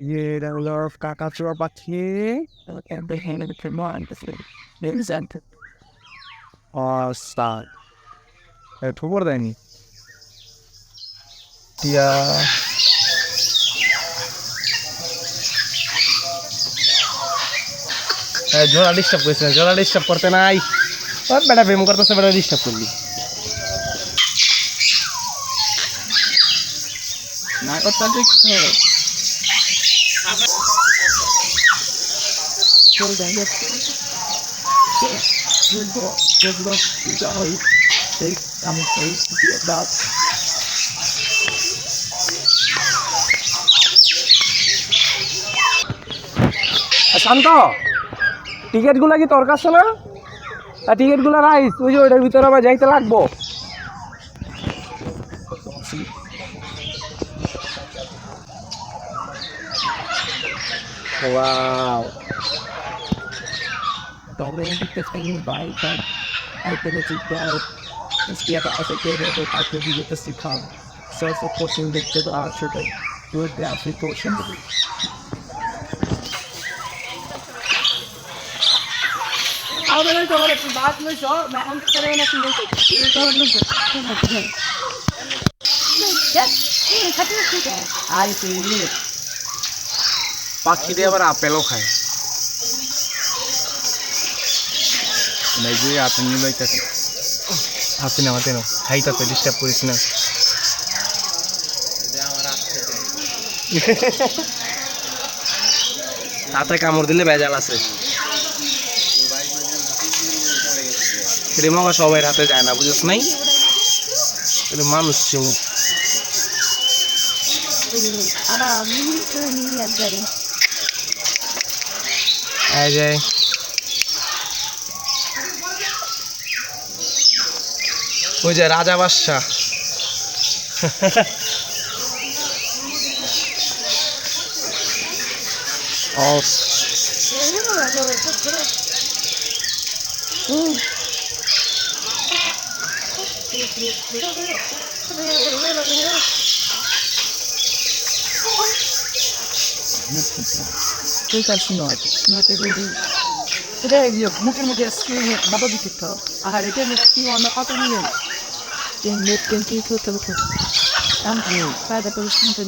এটা হলো কাকাতুয়া পাখি। অস্তাদ খবর দেয়নি টিয়া। জোড়া ডিস্টার্ব করেছে না, জোড়া ডিস্টার্ব করতে নাই। বেটা প্রেম করতেছে, বেটা ডিস্টার্ব করলি না করতে শান্ত। টিকিট গুলা কি তোর কাছে না? টিকিট গুলা রাইস ওই যে ওইটার ভিতরে আবার যাইতে লাগবো। Wow. Dobre que tenho baita. Aí pelo tipo, esquerda, a esquerda, eu tô aqui de esse carro. Só se fosse um de da ajuda. Eu de África, eu chamo. Agora eu tô agora por baixo no jogo, mas não quero na frente. Eu tô no jogo. Yes. Ai, sim. পাখি দিয়ে আবার আপেলও খায়। যে apple নিয়ে লইতেছে আপনি না মাতে না খাইতে ডিস্টার্ব করিস না। তাতে কামড় দিলে ভেজাল আছে। মগা সবাই হাতে যায় না, বুঝিস নাই? মানুষ ছিল ওই যে রাজা বাদশাহ। মুখের মধ্যে বাবা দিতে আর এটা কি অন্য কত নিয়ে নেট কিন্তু করতে আমি ফায়দা করে শুনতে